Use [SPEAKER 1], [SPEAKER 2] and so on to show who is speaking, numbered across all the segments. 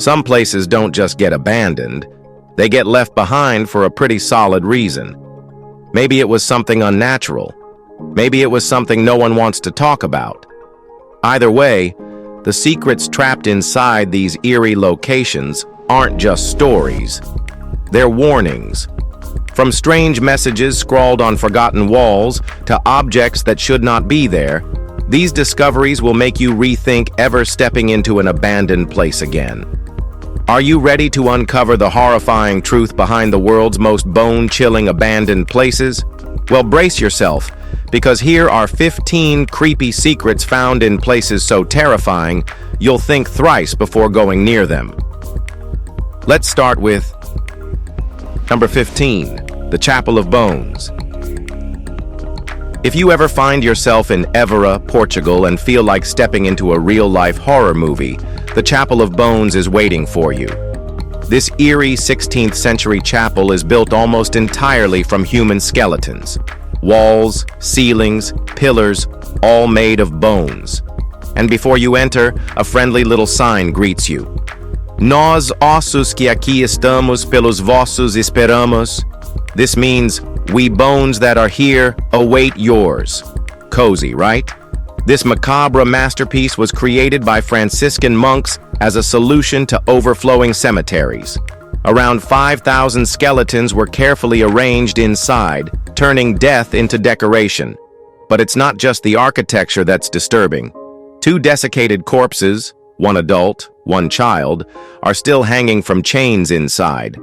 [SPEAKER 1] Some places don't just get abandoned, they get left behind for a pretty solid reason. Maybe it was something unnatural. Maybe it was something no one wants to talk about. Either way, the secrets trapped inside these eerie locations aren't just stories. They're warnings. From strange messages scrawled on forgotten walls to objects that should not be there, these discoveries will make you rethink ever stepping into an abandoned place again. Are you ready to uncover the horrifying truth behind the world's most bone-chilling abandoned places? Well, brace yourself, because here are 15 creepy secrets found in places so terrifying, you'll think thrice before going near them. Let's start with number 15, the Chapel of Bones. If you ever find yourself in Évora, Portugal, and feel like stepping into a real-life horror movie, the Chapel of Bones is waiting for you. This eerie 16th century chapel is built almost entirely from human skeletons. Walls, ceilings, pillars, all made of bones. And before you enter, a friendly little sign greets you. Nós ossos que aqui estamos pelos vossos esperamos. This means, we bones that are here await yours. Cozy, right? This macabre masterpiece was created by Franciscan monks as a solution to overflowing cemeteries. Around 5,000 skeletons were carefully arranged inside, turning death into decoration. But it's not just the architecture that's disturbing. 2 desiccated corpses, one adult, one child, are still hanging from chains inside.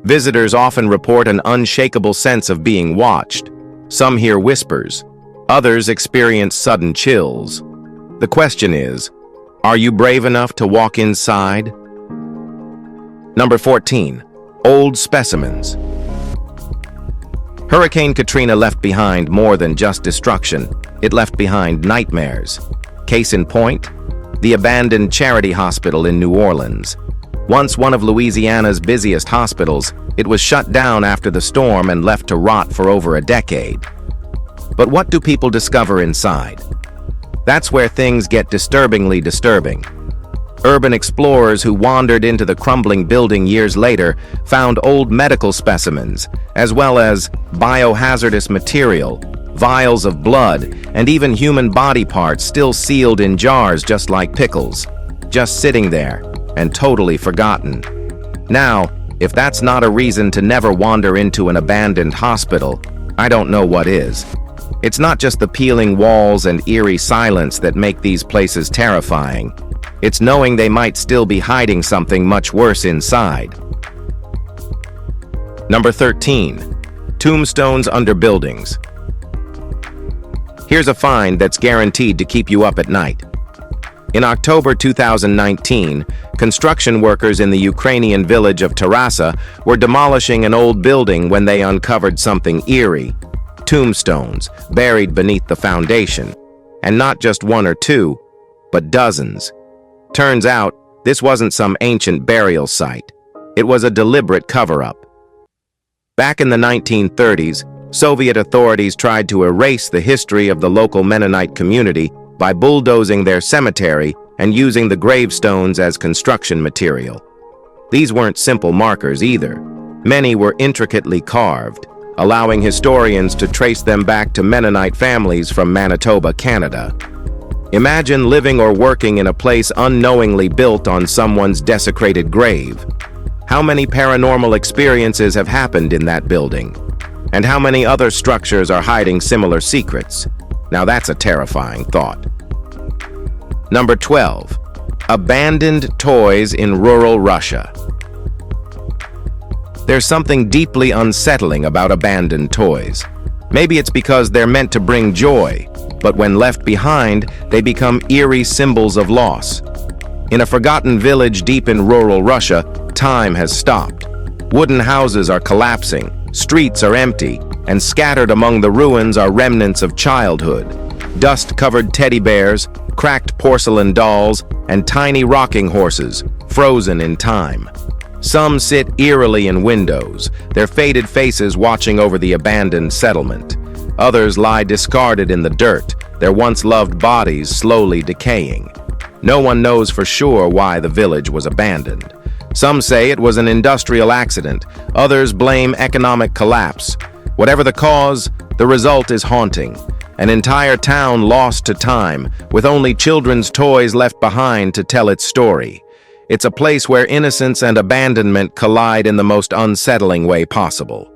[SPEAKER 1] Visitors often report an unshakable sense of being watched. Some hear whispers. Others experience sudden chills. The question is, are you brave enough to walk inside? Number 14, old specimens. Hurricane Katrina left behind more than just destruction. It left behind nightmares. Case in point, the abandoned charity hospital in New Orleans. Once one of Louisiana's busiest hospitals, it was shut down after the storm and left to rot for over a decade. But what do people discover inside? That's where things get disturbingly disturbing. Urban explorers who wandered into the crumbling building years later found old medical specimens, as well as biohazardous material, vials of blood, and even human body parts still sealed in jars just like pickles, just sitting there and totally forgotten. Now, if that's not a reason to never wander into an abandoned hospital, I don't know what is. It's not just the peeling walls and eerie silence that make these places terrifying. It's knowing they might still be hiding something much worse inside. Number 13, tombstones under buildings. Here's a find that's guaranteed to keep you up at night. In October 2019, construction workers in the Ukrainian village of Tarasa were demolishing an old building when they uncovered something eerie. Tombstones buried beneath the foundation. And not just 1 or 2, but dozens. Turns out, this wasn't some ancient burial site. It was a deliberate cover-up. Back in the 1930s, Soviet authorities tried to erase the history of the local Mennonite community by bulldozing their cemetery and using the gravestones as construction material. These weren't simple markers either. Many were intricately carved, allowing historians to trace them back to Mennonite families from Manitoba, Canada. Imagine living or working in a place unknowingly built on someone's desecrated grave. How many paranormal experiences have happened in that building? And how many other structures are hiding similar secrets? Now that's a terrifying thought. Number 12, abandoned toys in rural Russia. There's something deeply unsettling about abandoned toys. Maybe it's because they're meant to bring joy, but when left behind, they become eerie symbols of loss. In a forgotten village deep in rural Russia, time has stopped. Wooden houses are collapsing, streets are empty, and scattered among the ruins are remnants of childhood. Dust-covered teddy bears, cracked porcelain dolls, and tiny rocking horses, frozen in time. Some sit eerily in windows, their faded faces watching over the abandoned settlement. Others lie discarded in the dirt, their once-loved bodies slowly decaying. No one knows for sure why the village was abandoned. Some say it was an industrial accident, others blame economic collapse. Whatever the cause, the result is haunting. An entire town lost to time, with only children's toys left behind to tell its story. It's a place where innocence and abandonment collide in the most unsettling way possible.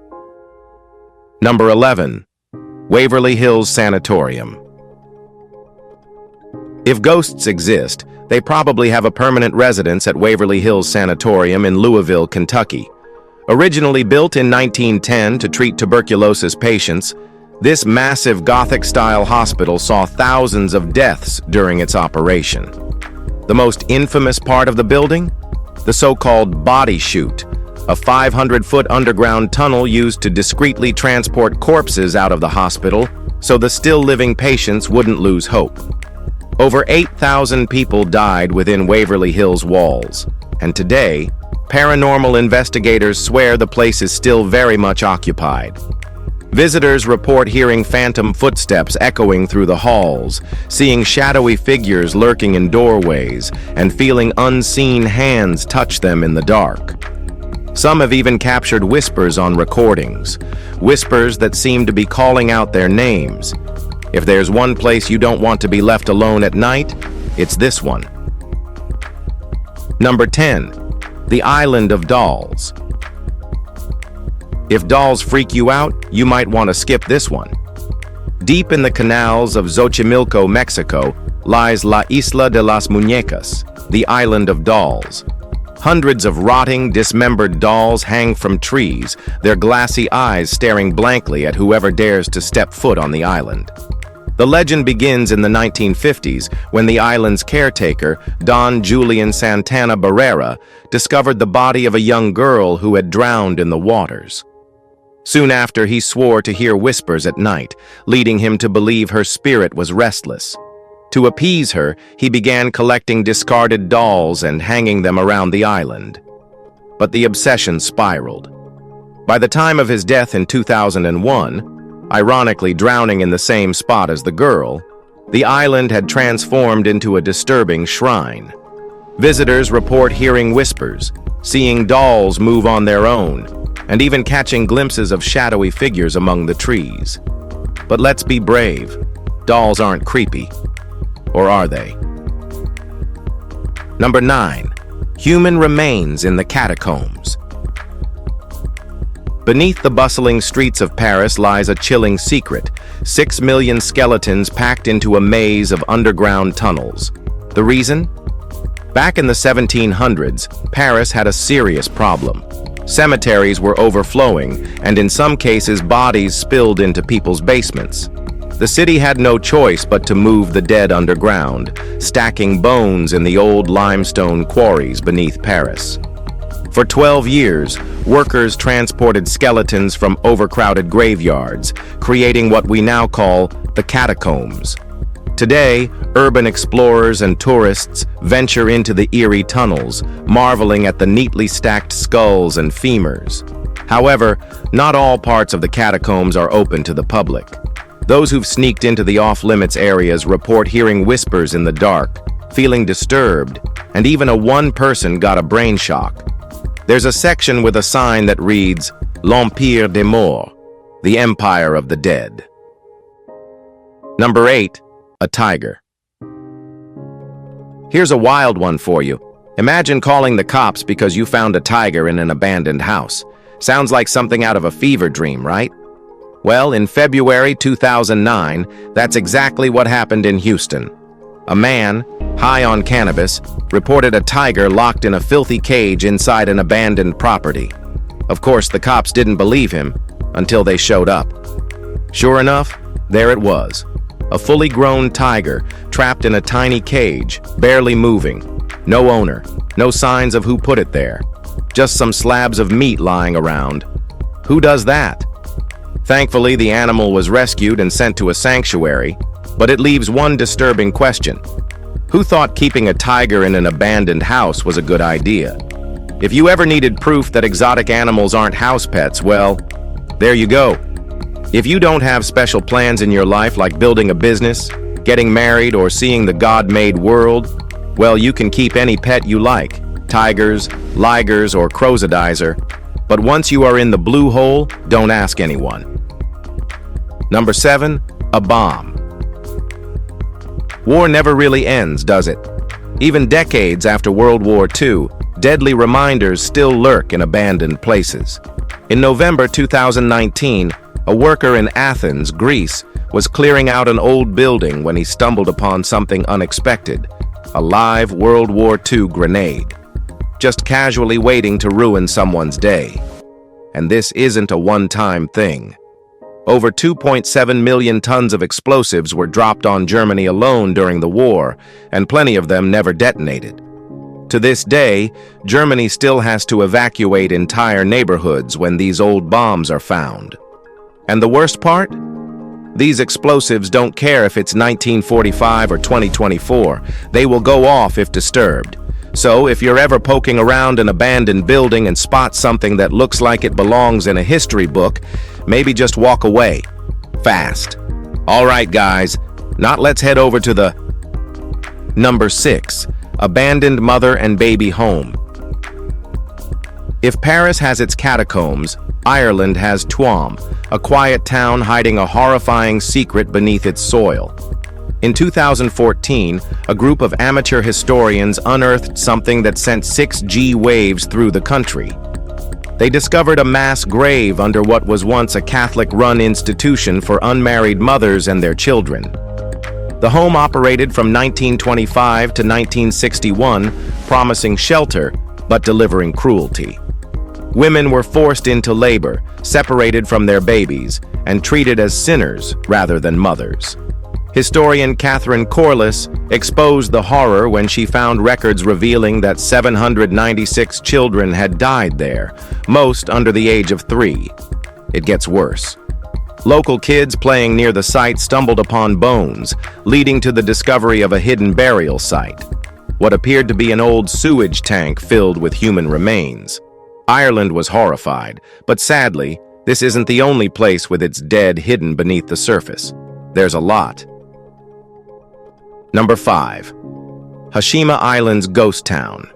[SPEAKER 1] Number 11. Waverly Hills Sanatorium. If ghosts exist, they probably have a permanent residence at Waverly Hills Sanatorium in Louisville, Kentucky. Originally built in 1910 to treat tuberculosis patients, this massive Gothic-style hospital saw thousands of deaths during its operation. The most infamous part of the building? The so-called body chute, a 500-foot underground tunnel used to discreetly transport corpses out of the hospital so the still-living patients wouldn't lose hope. Over 8,000 people died within Waverly Hills walls, and today, paranormal investigators swear the place is still very much occupied. Visitors report hearing phantom footsteps echoing through the halls, seeing shadowy figures lurking in doorways, and feeling unseen hands touch them in the dark. Some have even captured whispers on recordings, whispers that seem to be calling out their names. If there's one place you don't want to be left alone at night, it's this one. Number 10. The Island of Dolls. If dolls freak you out, you might want to skip this one. Deep in the canals of Xochimilco, Mexico, lies La Isla de las Muñecas, the Island of Dolls. Hundreds of rotting, dismembered dolls hang from trees, their glassy eyes staring blankly at whoever dares to step foot on the island. The legend begins in the 1950s when the island's caretaker, Don Julian Santana Barrera, discovered the body of a young girl who had drowned in the waters. Soon after, he swore to hear whispers at night, leading him to believe her spirit was restless. To appease her, he began collecting discarded dolls and hanging them around the island. But the obsession spiraled. By the time of his death in 2001, ironically drowning in the same spot as the girl, the island had transformed into a disturbing shrine. Visitors report hearing whispers, seeing dolls move on their own, and even catching glimpses of shadowy figures among the trees. But let's be brave. Dolls aren't creepy. Or are they? Number 9. Human remains in the catacombs. Beneath the bustling streets of Paris lies a chilling secret: 6 million skeletons packed into a maze of underground tunnels. The reason? Back in the 1700s, Paris had a serious problem. Cemeteries were overflowing, and in some cases bodies spilled into people's basements. The city had no choice but to move the dead underground, stacking bones in the old limestone quarries beneath Paris. For 12 years, workers transported skeletons from overcrowded graveyards, creating what we now call the catacombs. Today, urban explorers and tourists venture into the eerie tunnels, marveling at the neatly stacked skulls and femurs. However, not all parts of the catacombs are open to the public. Those who've sneaked into the off-limits areas report hearing whispers in the dark, feeling disturbed, and even one person got a brain shock. There's a section with a sign that reads, "L'Empire des Morts," the Empire of the Dead. Number 8. A tiger. Here's a wild one for you. Imagine calling the cops because you found a tiger in an abandoned house. Sounds like something out of a fever dream, right? Well, in February 2009, that's exactly what happened in Houston. A man, high on cannabis, reported a tiger locked in a filthy cage inside an abandoned property. Of course, the cops didn't believe him until they showed up. Sure enough, there it was. A fully grown tiger, trapped in a tiny cage, barely moving. No owner, no signs of who put it there. Just some slabs of meat lying around. Who does that? Thankfully, the animal was rescued and sent to a sanctuary, but it leaves one disturbing question. Who thought keeping a tiger in an abandoned house was a good idea? If you ever needed proof that exotic animals aren't house pets, well, there you go. If you don't have special plans in your life like building a business, getting married, or seeing the God-made world, Well, you can keep any pet you like, tigers, ligers, or crocodizer, but once you are in the blue hole, don't ask anyone. Number 7, a bomb. War never really ends, does it? Even decades after World War II, deadly reminders still lurk in abandoned places. In November 2019, a worker in Athens, Greece, was clearing out an old building when he stumbled upon something unexpected, a live World War II grenade, just casually waiting to ruin someone's day. And this isn't a one-time thing. Over 2.7 million tons of explosives were dropped on Germany alone during the war, and plenty of them never detonated. To this day, Germany still has to evacuate entire neighborhoods when these old bombs are found. And the worst part? These explosives don't care if it's 1945 or 2024. They will go off if disturbed. So if you're ever poking around an abandoned building and spot something that looks like it belongs in a history book, maybe just walk away. Fast. All right, guys. Now let's head over to the Number 6. Abandoned mother and baby home. If Paris has its catacombs, Ireland has Tuam, a quiet town hiding a horrifying secret beneath its soil. In 2014, a group of amateur historians unearthed something that sent 6G waves through the country. They discovered a mass grave under what was once a Catholic-run institution for unmarried mothers and their children. The home operated from 1925 to 1961, promising shelter but delivering cruelty. Women were forced into labor, separated from their babies, and treated as sinners rather than mothers. Historian Catherine Corliss exposed the horror when she found records revealing that 796 children had died there, most under the age of 3. It gets worse. Local kids playing near the site stumbled upon bones, leading to the discovery of a hidden burial site, what appeared to be an old sewage tank filled with human remains. Ireland was horrified, but sadly, this isn't the only place with its dead hidden beneath the surface. There's a lot. Number 5. Hashima Island's ghost town.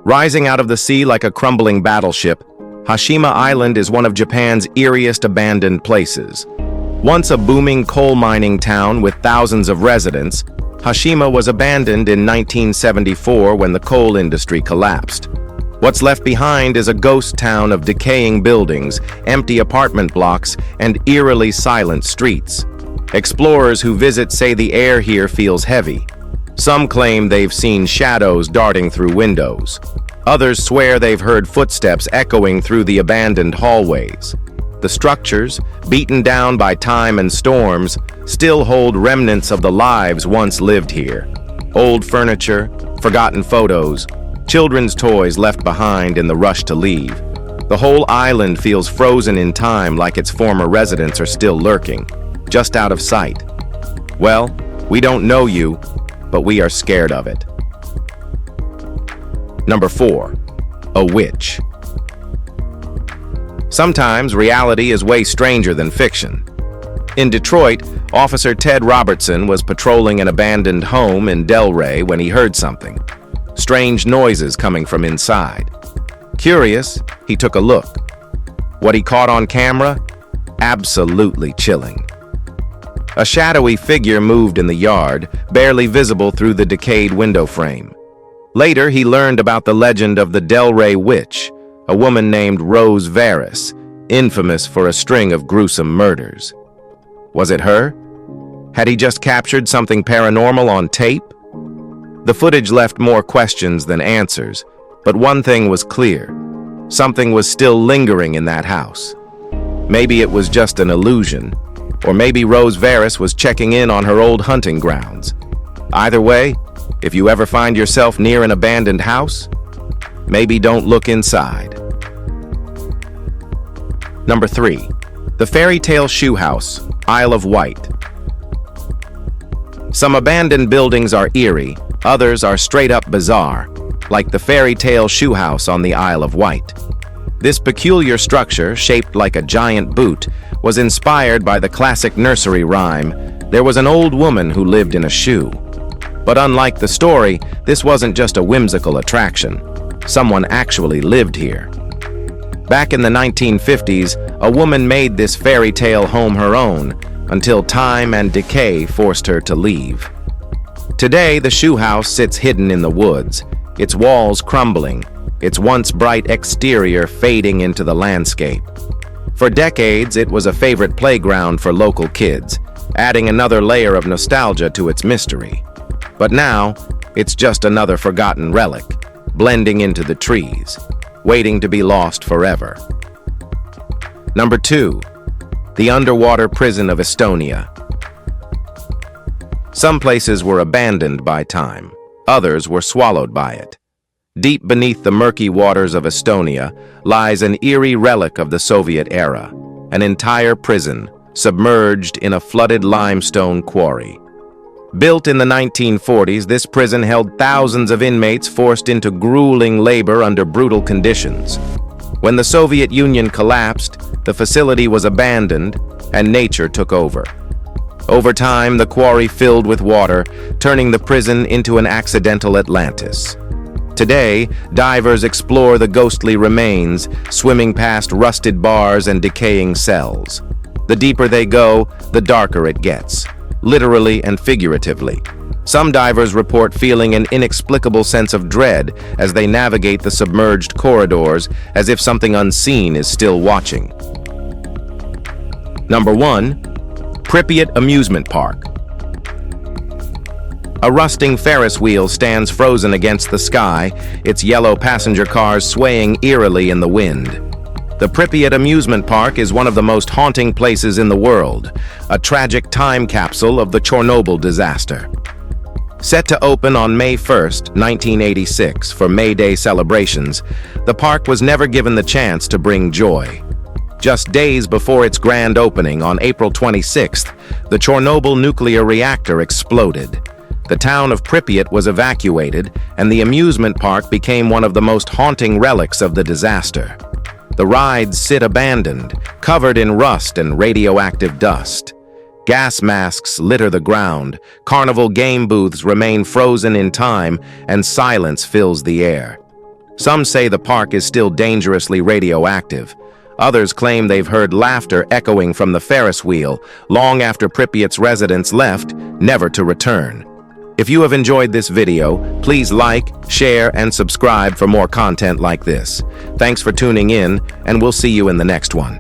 [SPEAKER 1] Rising out of the sea like a crumbling battleship, Hashima Island is one of Japan's eeriest abandoned places. Once a booming coal mining town with thousands of residents, Hashima was abandoned in 1974 when the coal industry collapsed. What's left behind is a ghost town of decaying buildings, empty apartment blocks, and eerily silent streets. Explorers who visit say the air here feels heavy. Some claim they've seen shadows darting through windows. Others swear they've heard footsteps echoing through the abandoned hallways. The structures, beaten down by time and storms, still hold remnants of the lives once lived here. Old furniture, forgotten photos, children's toys left behind in the rush to leave. The whole island feels frozen in time, like its former residents are still lurking, just out of sight. Well, we don't know you, but we are scared of it. Number 4. A witch. Sometimes reality is way stranger than fiction. In Detroit, Officer Ted Robertson was patrolling an abandoned home in Delray when he heard something. Strange noises coming from inside. Curious, he took a look. What he caught on camera? Absolutely chilling. A shadowy figure moved in the yard, barely visible through the decayed window frame. Later, he learned about the legend of the Delray Witch, a woman named Rose Varys, infamous for a string of gruesome murders. Was it her? Had he just captured something paranormal on tape? The footage left more questions than answers, but one thing was clear. Something was still lingering in that house. Maybe it was just an illusion, or maybe Rose Varys was checking in on her old hunting grounds. Either way, if you ever find yourself near an abandoned house, maybe don't look inside. Number 3. The Fairy Tale Shoe House, Isle of Wight. Some abandoned buildings are eerie, others are straight up bizarre, like the Fairy Tale Shoe House on the Isle of Wight. This peculiar structure, shaped like a giant boot, was inspired by the classic nursery rhyme, "There was an old woman who lived in a shoe." But unlike the story, this wasn't just a whimsical attraction. Someone actually lived here. Back in the 1950s, a woman made this fairy tale home her own until time and decay forced her to leave. Today, the shoe house sits hidden in the woods, its walls crumbling, its once bright exterior fading into the landscape. For decades, it was a favorite playground for local kids, adding another layer of nostalgia to its mystery. But now, it's just another forgotten relic, blending into the trees, waiting to be lost forever. Number 2. The underwater prison of Estonia. Some places were abandoned by time, others were swallowed by it. Deep beneath the murky waters of Estonia lies an eerie relic of the Soviet era, an entire prison submerged in a flooded limestone quarry. Built in the 1940s, this prison held thousands of inmates forced into grueling labor under brutal conditions. When the Soviet Union collapsed, the facility was abandoned and nature took over. Over time, the quarry filled with water, turning the prison into an accidental Atlantis. Today, divers explore the ghostly remains, swimming past rusted bars and decaying cells. The deeper they go, the darker it gets, literally and figuratively. Some divers report feeling an inexplicable sense of dread as they navigate the submerged corridors, as if something unseen is still watching. Number 1. Pripyat Amusement Park. A rusting Ferris wheel stands frozen against the sky, its yellow passenger cars swaying eerily in the wind. The Pripyat Amusement Park is one of the most haunting places in the world, a tragic time capsule of the Chernobyl disaster. Set to open on May 1, 1986 for May Day celebrations, the park was never given the chance to bring joy. Just days before its grand opening on April 26th, the Chernobyl nuclear reactor exploded. The town of Pripyat was evacuated, and the amusement park became one of the most haunting relics of the disaster. The rides sit abandoned, covered in rust and radioactive dust. Gas masks litter the ground, carnival game booths remain frozen in time, and silence fills the air. Some say the park is still dangerously radioactive. Others claim they've heard laughter echoing from the Ferris wheel long after Pripyat's residents left, never to return. If you have enjoyed this video, please like, share, and subscribe for more content like this. Thanks for tuning in, and we'll see you in the next one.